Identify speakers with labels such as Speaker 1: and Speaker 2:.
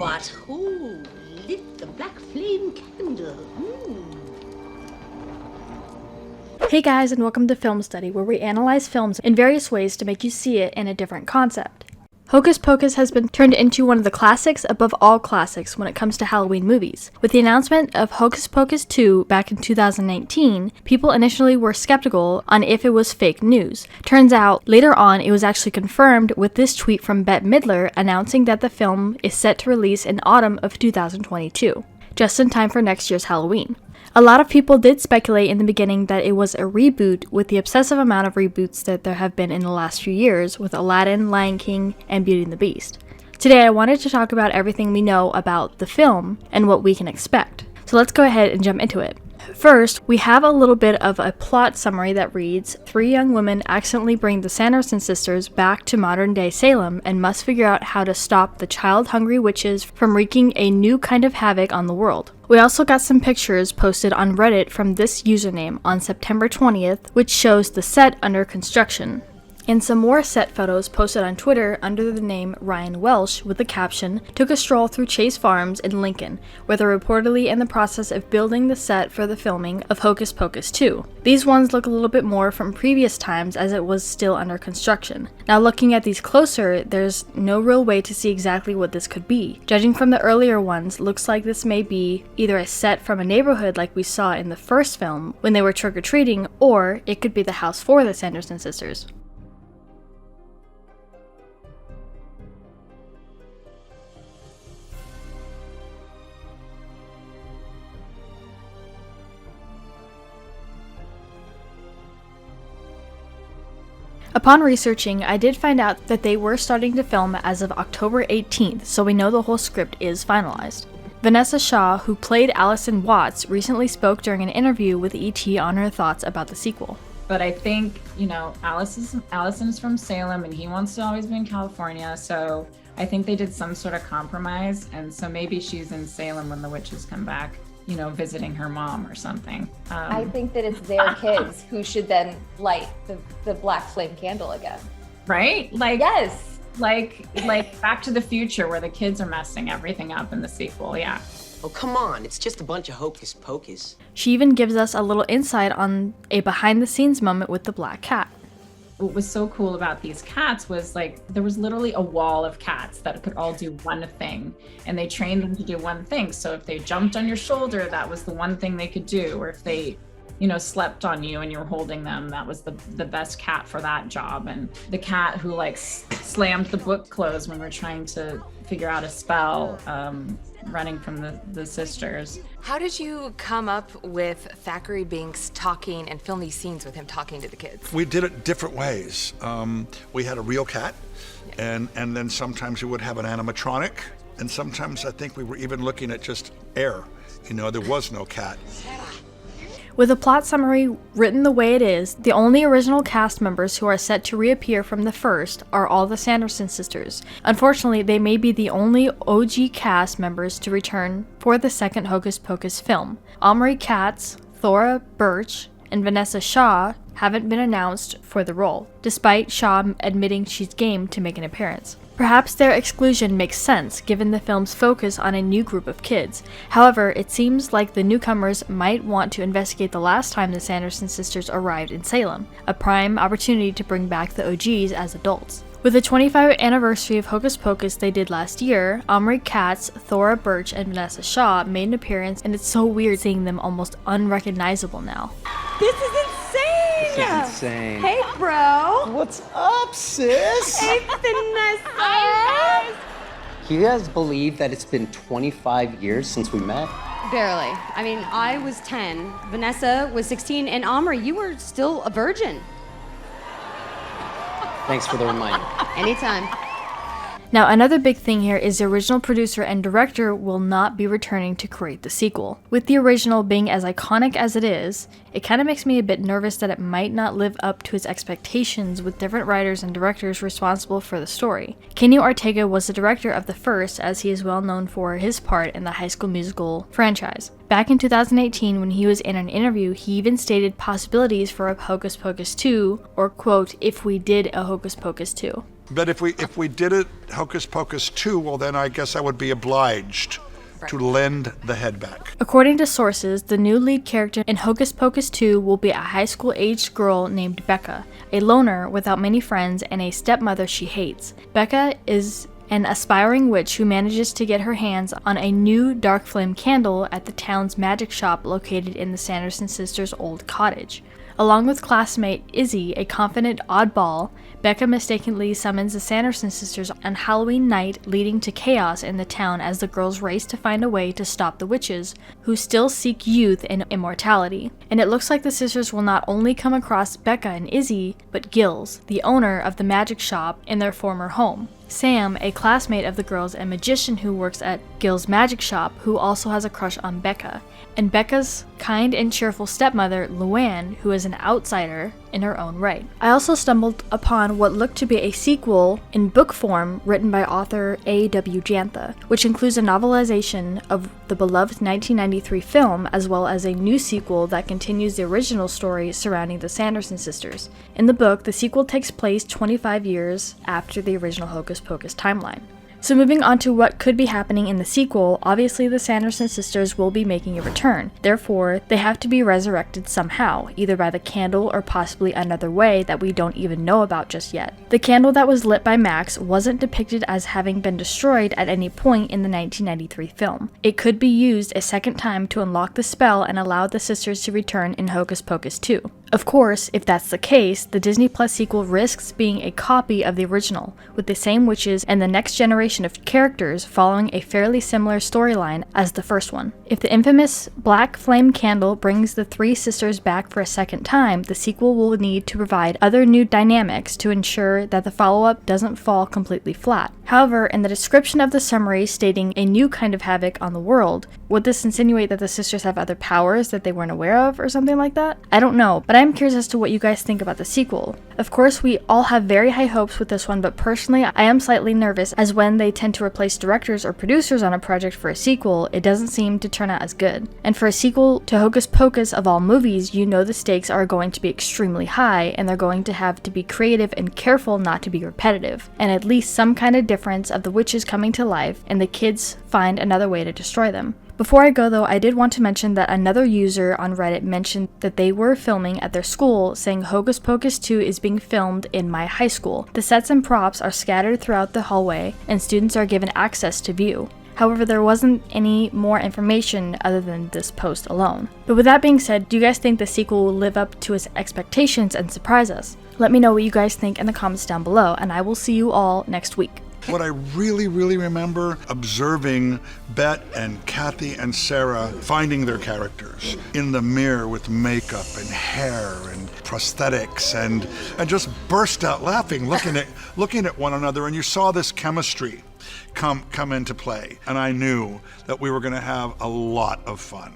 Speaker 1: But who lit the black flame candle?
Speaker 2: Hey guys, and welcome to Film Study, where we analyze films in various ways to make you see it in a different concept. Hocus Pocus has been turned into one of the classics above all classics when it comes to Halloween movies. With the announcement of Hocus Pocus 2 back in 2019, people initially were skeptical on if it was fake news. Turns out, later on, it was actually confirmed with this tweet from Bette Midler announcing that the film is set to release in autumn of 2022, just in time for next year's Halloween. A lot of people did speculate in the beginning that it was a reboot with the obsessive amount of reboots that there have been in the last few years with Aladdin, Lion King, and Beauty and the Beast. Today I wanted to talk about everything we know about the film and what we can expect. So let's go ahead and jump into it. First, we have a little bit of a plot summary that reads, 3 young women accidentally bring the Sanderson sisters back to modern-day Salem and must figure out how to stop the child-hungry witches from wreaking a new kind of havoc on the world. We also got some pictures posted on Reddit from this username on September 20th, which shows the set under construction, and some more set photos posted on Twitter under the name Ryan Welsh with the caption, "Took a stroll through Chase Farms in Lincoln, where they're reportedly in the process of building the set for the filming of Hocus Pocus 2. These ones look a little bit more from previous times as it was still under construction. Now looking at these closer, there's no real way to see exactly what this could be. Judging from the earlier ones, looks like this may be either a set from a neighborhood like we saw in the first film when they were trick-or-treating, or it could be the house for the Sanderson sisters." Upon researching, I did find out that they were starting to film as of October 18th, so we know the whole script is finalized. Vanessa Shaw, who played Allison Watts, recently spoke during an interview with ET on her thoughts about the sequel.
Speaker 3: But I think, Allison is from Salem and he wants to always be in California, so I think they did some sort of compromise, and so maybe she's in Salem when the witches come back, visiting her mom or something.
Speaker 4: I think that it's their kids who should then light the black flame candle again.
Speaker 3: Right?
Speaker 4: Yes.
Speaker 3: Like Back to the Future, where the kids are messing everything up in the sequel, yeah.
Speaker 5: Oh, come on, it's just a bunch of hocus pocus.
Speaker 2: She even gives us a little insight on a behind-the-scenes moment with the black cat.
Speaker 3: What was so cool about these cats was there was literally a wall of cats that could all do one thing, and they trained them to do one thing. So if they jumped on your shoulder, that was the one thing they could do. Or if they, slept on you and you were holding them, that was the best cat for that job. And the cat who slammed the book closed when we're trying to figure out a spell, running from the sisters.
Speaker 6: How did you come up with Thackeray Binks talking and film these scenes with him talking to the kids?
Speaker 7: We did it different ways. We had a real cat, and then sometimes we would have an animatronic, and sometimes I think we were even looking at just air. There was no cat.
Speaker 2: With the plot summary written the way it is, the only original cast members who are set to reappear from the first are all the Sanderson sisters. Unfortunately, they may be the only OG cast members to return for the second Hocus Pocus film. Omri Katz, Thora Birch, and Vanessa Shaw haven't been announced for the role, despite Shaw admitting she's game to make an appearance. Perhaps their exclusion makes sense given the film's focus on a new group of kids. However, it seems like the newcomers might want to investigate the last time the Sanderson sisters arrived in Salem, a prime opportunity to bring back the OGs as adults. With the 25th anniversary of Hocus Pocus they did last year, Omri Katz, Thora Birch, and Vanessa Shaw made an appearance, and it's so weird seeing them almost unrecognizable now.
Speaker 8: This is insane!
Speaker 9: This is insane.
Speaker 8: Hey, bro!
Speaker 9: What's up, sis?
Speaker 8: Hey, Vanessa!
Speaker 9: You guys believe that it's been 25 years since we met?
Speaker 8: Barely. I mean, I was 10, Vanessa was 16, and Omri, you were still a virgin.
Speaker 9: Thanks for the reminder.
Speaker 8: Anytime.
Speaker 2: Now, another big thing here is the original producer and director will not be returning to create the sequel. With the original being as iconic as it is, it kind of makes me a bit nervous that it might not live up to its expectations with different writers and directors responsible for the story. Kenny Ortega was the director of the first, as he is well known for his part in the High School Musical franchise. Back in 2018, when he was in an interview, he even stated possibilities for a Hocus Pocus 2, or quote, if we did a Hocus Pocus 2.
Speaker 7: But if we did it Hocus Pocus 2, well then I guess I would be obliged to lend the head back.
Speaker 2: According to sources, the new lead character in Hocus Pocus 2 will be a high school-aged girl named Becca, a loner without many friends and a stepmother she hates. Becca is an aspiring witch who manages to get her hands on a new dark flame candle at the town's magic shop located in the Sanderson sisters' old cottage. Along with classmate Izzy, a confident oddball, Becca mistakenly summons the Sanderson sisters on Halloween night, leading to chaos in the town as the girls race to find a way to stop the witches, who still seek youth and immortality. And it looks like the sisters will not only come across Becca and Izzy, but Gills, the owner of the magic shop, in their former home. Sam, a classmate of the girls and magician who works at Gil's magic shop, who also has a crush on Becca, and Becca's kind and cheerful stepmother, Luann, who is an outsider in her own right. I also stumbled upon what looked to be a sequel in book form written by author A.W. Jantha, which includes a novelization of the beloved 1993 film, as well as a new sequel that continues the original story surrounding the Sanderson sisters. In the book, the sequel takes place 25 years after the original Hocus Pocus timeline. So moving on to what could be happening in the sequel, obviously the Sanderson sisters will be making a return. Therefore, they have to be resurrected somehow, either by the candle or possibly another way that we don't even know about just yet. The candle that was lit by Max wasn't depicted as having been destroyed at any point in the 1993 film. It could be used a second time to unlock the spell and allow the sisters to return in Hocus Pocus 2. Of course, if that's the case, the Disney Plus sequel risks being a copy of the original, with the same witches and the next generation of characters following a fairly similar storyline as the first one. If the infamous black flame candle brings the three sisters back for a second time, the sequel will need to provide other new dynamics to ensure that the follow-up doesn't fall completely flat. However, in the description of the summary stating a new kind of havoc on the world, would this insinuate that the sisters have other powers that they weren't aware of or something like that? I don't know, but I'm curious as to what you guys think about the sequel. Of course, we all have very high hopes with this one, but personally, I am slightly nervous, as when they tend to replace directors or producers on a project for a sequel, it doesn't seem to turn out as good. And for a sequel to Hocus Pocus of all movies, you know the stakes are going to be extremely high, and they're going to have to be creative and careful not to be repetitive, and at least some kind of difference of the witches coming to life, and the kids find another way to destroy them. Before I go though, I did want to mention that another user on Reddit mentioned that they were filming at their school, saying Hocus Pocus 2 is being filmed in my high school. The sets and props are scattered throughout the hallway, and students are given access to view. However, there wasn't any more information other than this post alone. But with that being said, do you guys think the sequel will live up to its expectations and surprise us? Let me know what you guys think in the comments down below, and I will see you all next week.
Speaker 7: What I really remember observing Bet and Kathy and Sarah finding their characters in the mirror with makeup and hair and prosthetics and just burst out laughing, looking at one another, and you saw this chemistry come into play. And I knew that we were gonna have a lot of fun.